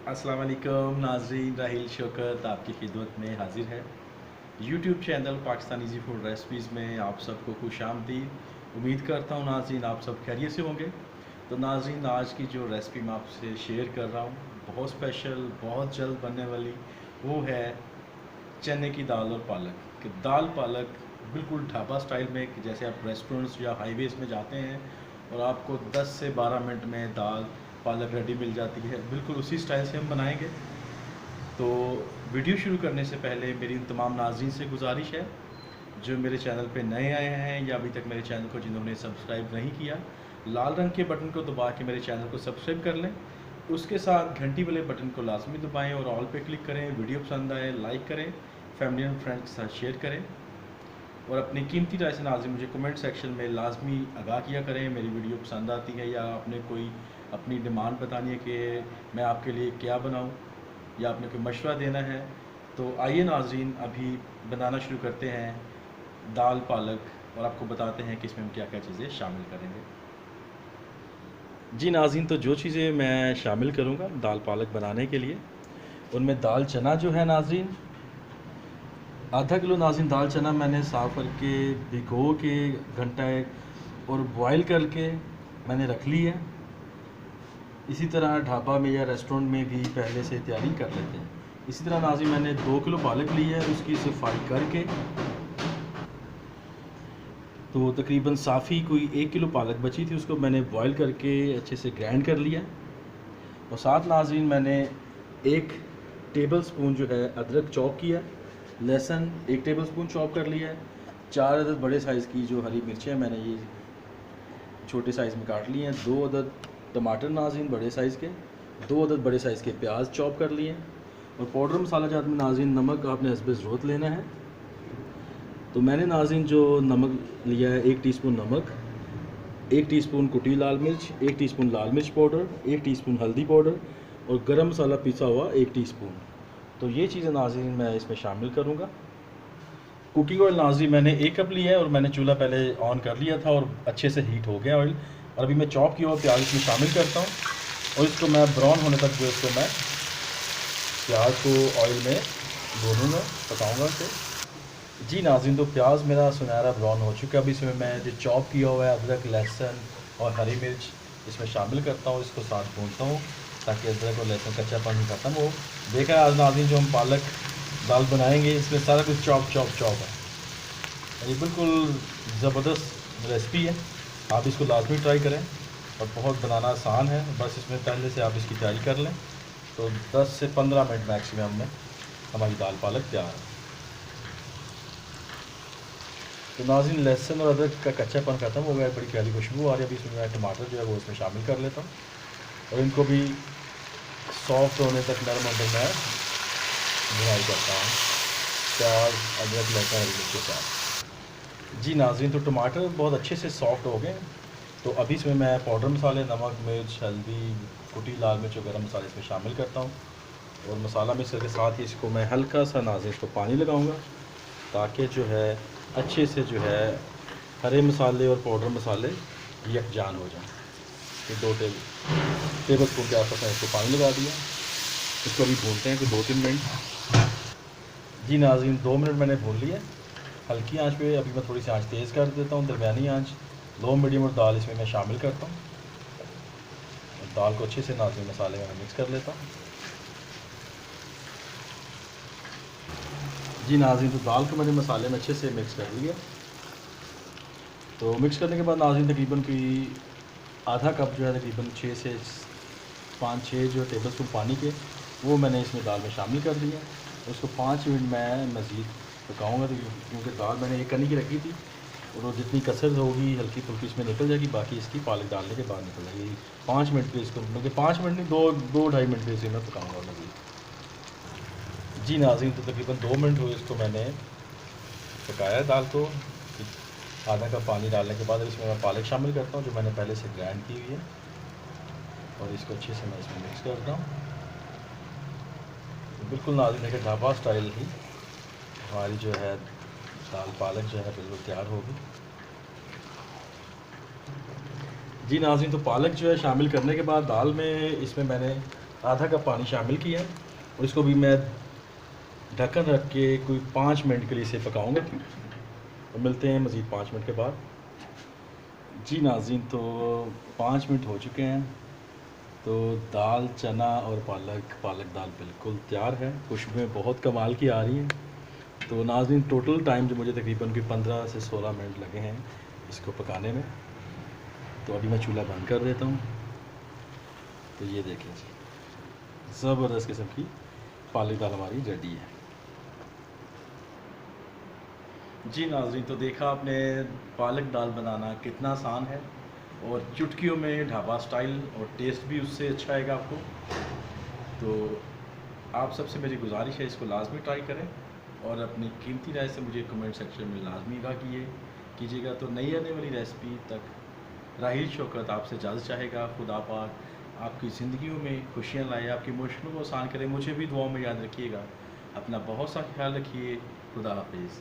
अस्सलाम वालेकुम नाज़रीन, राहिल शौकत आपकी खिदमत में हाजिर है। YouTube channel Pakistan easy food recipes में आप सबको खुश आमदीद। उम्मीद करता हूँ नाज़रीन आप सब खैरियत से होंगे। तो नाज़रीन आज की जो रेसिपी मैं आपसे शेयर कर रहा हूँ बहुत स्पेशल, बहुत जल्द बनने वाली, वो है चने की दाल और पालक। कि दाल पालक बिल्कुल ढाबा स्टाइल में, कि जैसे आप रेस्टोरेंट्स या हाईवेज़ में जाते हैं और आपको 10 से 12 मिनट में दाल पालक रेडी मिल जाती है, बिल्कुल उसी स्टाइल से हम बनाएंगे। तो वीडियो शुरू करने से पहले मेरी इन तमाम नाज़रीन से गुजारिश है जो मेरे चैनल पे नए आए हैं या अभी तक मेरे चैनल को जिन्होंने सब्सक्राइब नहीं किया, लाल रंग के बटन को दबा के मेरे चैनल को सब्सक्राइब कर लें। उसके साथ घंटी वाले बटन को लाजमी दबाएं और ऑल पे क्लिक करें। वीडियो पसंद आए लाइक करें, फैमिली एंड फ्रेंड्स के साथ शेयर करें और अपनी कीमती राय से नाज़रीन मुझे कमेंट सेक्शन में लाजमी आगाह किया करें मेरी वीडियो पसंद आती है या आपने कोई अपनी डिमांड बतानी है कि मैं आपके लिए क्या बनाऊं या आपने कोई मशवरा देना है। तो आइए नाज़रीन अभी बनाना शुरू करते हैं दाल पालक और आपको बताते हैं कि इसमें हम क्या क्या चीज़ें शामिल करेंगे। जी नाज़रीन, तो जो चीज़ें मैं शामिल करूँगा दाल पालक बनाने के लिए, उनमें दाल चना जो है नाज़रीन, आधा किलो नाज़रीन दाल चना मैंने साफ़ करके भिगो के घंटा एक और बॉयल करके मैंने रख ली है। इसी तरह ढाबा में या रेस्टोरेंट में भी पहले से तैयारी कर लेते हैं। इसी तरह नाज़रीन मैंने 2 किलो पालक ली है, उसकी सफाई करके तो तकरीबन साफ़ी कोई 1 किलो पालक बची थी, उसको मैंने बॉयल करके अच्छे से ग्राइंड कर लिया। और साथ नाज़रीन मैंने 1 टेबल स्पून जो है अदरक चॉप किया, लहसुन 1 टेबल स्पून चॉप कर लिया है, 4 अदद बड़े साइज़ की जो हरी मिर्चें मैंने ये छोटे साइज़ में काट ली हैं, 2 अदद टमाटर नाज़रीन बड़े साइज़ के, 2 अदद बड़े साइज़ के प्याज चॉप कर लिए। और पाउडर मसाला जात में नाज़रीन नमक आपने हस्बे ज़रूरत लेना है। तो मैंने नाज़रीन जो नमक लिया है 1 टीस्पून नमक, 1 टीस्पून कुटी लाल मिर्च, 1 टीस्पून लाल मिर्च पाउडर, 1 टीस्पून हल्दी पाउडर और गरम मसाला पिसा हुआ 1 टीस्पून। तो ये चीज़ें नाज़रीन मैं इसमें शामिल करूँगा। कुकिंग ऑयल नाज़रीन मैंने 1 कप लिया है और मैंने चूल्हा पहले ऑन कर लिया था और अच्छे से हीट हो गया ऑयल। और अभी मैं चॉप किया हुआ प्याज इसमें शामिल करता हूँ और इसको मैं ब्राउन होने तक जो इसको मैं प्याज को ऑयल में भूनूँगा, पकाऊँगा इसे। जी नाज़रीन, तो प्याज मेरा सुनहरा ब्राउन हो चुका है। अब इसमें मैं जो चॉप किया हुआ है अदरक, लहसुन और हरी मिर्च इसमें शामिल करता हूँ, इसको साथ भूनता हूँ ताकि अदरक और लहसुन कच्चापन ख़त्म हो। देखा है आज नाज़रीन जो हम पालक दाल बनाएंगे इसमें सारा कुछ चॉप चॉप चॉप है। ये बिल्कुल ज़बरदस्त रेसिपी है, आप इसको लाजमी ट्राई करें और बहुत बनाना आसान है। बस इसमें पहले से आप इसकी तैयारी कर लें तो 10 से 15 मिनट मैक्सिमम में हमारी दाल पालक तैयार है। तो नाज़रीन लहसुन और अदरक का कच्चापन ख़त्म हो गया है, बड़ी प्यारी खुशबू आ रही है। अभी इसमें मैं टमाटर जो है वो इसमें शामिल कर लेता हूँ और इनको भी सॉफ्ट होने तक नरम होने तक मैं बुनाई करता हूँ प्याज, अदरक, लहसुन, हरी मिर्च के साथ। जी नाज़रीन, तो टमाटर बहुत अच्छे से सॉफ्ट हो गए। तो अभी इसमें मैं पाउडर मसाले नमक, मिर्च, हल्दी, कुटी लाल मिर्च और गरम मसाले इसमें शामिल करता हूँ और मसाला मिक्सर के साथ ही इसको मैं हल्का सा नाज़रीन इसको पानी लगाऊँगा ताकि जो है अच्छे से जो है हरे मसाले और पाउडर मसाले यकजान हो जाएं। ये 2 टेबल स्पून के आसपास मैंने इसको पानी लगा दिया। इसको अभी भूनते हैं कि 2-3 मिनट। जी नाज़रीन 2 मिनट मैंने भून लिया हल्की आंच पे। अभी मैं थोड़ी सी आंच तेज़ कर देता हूँ, दरमियानी आंच, लो मीडियम और दाल इसमें मैं शामिल करता हूँ और दाल को अच्छे से नाज़रीन मसाले में मिक्स कर लेता हूँ। जी नाज़रीन, तो दाल को मैंने मसाले में अच्छे से मिक्स कर लिया। तो मिक्स करने के बाद नाज़रीन तकरीबन कोई आधा कप जो है तकरीबन 6 से 5-6 जो टेबल स्पून पानी के वो मैंने इसमें दाल में शामिल कर दिया। उसको 5 मिनट मैं मज़ीद पकाऊँगा तो क्योंकि दाल मैंने एक कनी की रखी थी और वो जितनी कसर होगी हल्की फुल्की इसमें निकल जाएगी, बाकी इसकी पालक डालने के बाद निकल जाएगी। 5 मिनट पे इसको मतलब 5 मिनट नहीं, 2-2 ढाई मिनट पे इसे मैं पकाऊँगा मज़ीद। जी नाज़रीन, तो तकरीबन 2 मिनट हुए इसको मैंने पकाया दाल को। आधा कप पानी डालने के बाद इसमें मैं पालक शामिल करता हूँ जो मैंने पहले से ग्राइंड की हुई है और इसको अच्छे से मैं इसमें मिक्स करता हूँ। तो बिल्कुल नाज़रीन देखिए ढाबा स्टाइल ही हमारी जो है दाल पालक जो है बिल्कुल तैयार होगी। जी नाज़रीन, तो पालक जो है शामिल करने के बाद दाल में इसमें मैंने आधा कप पानी शामिल किया है और इसको भी मैं ढक्कन रख के कोई 5 मिनट के लिए इसे पकाऊंगा। और मिलते हैं मज़ीद 5 मिनट के बाद। जी नाज़रीन, तो 5 मिनट हो चुके हैं। तो दाल चना और पालक दाल बिल्कुल तैयार है। खुशबुएँ बहुत कमाल की आ रही हैं। तो नाज़रीन, टोटल टाइम जो मुझे तकरीबन कोई 15 से 16 मिनट लगे हैं इसको पकाने में। तो अभी मैं चूल्हा बंद कर देता हूँ। तो ये देखें जी, ज़बरदस्त किस्म की पालक दाल हमारी रेडी है। जी नाज़रीन, तो देखा आपने पालक दाल बनाना कितना आसान है और चुटकियों में ढाबा स्टाइल, और टेस्ट भी उससे अच्छा आएगा आपको। तो आप सबसे मेरी गुजारिश है, इसको लाजमी ट्राई करें और अपनी कीमती राय से मुझे कमेंट सेक्शन में लाजमी आगाह कीजिएगा। तो नई आने वाली रेसिपी तक राहिल शौकत आपसे इजाज़त चाहेगा। खुदा पाक आपकी ज़िंदगियों में खुशियाँ लाए, आपकी मुश्किलों को आसान करे। मुझे भी दुआओं में याद रखिएगा। अपना बहुत सा ख्याल रखिए। खुदा हाफिज़।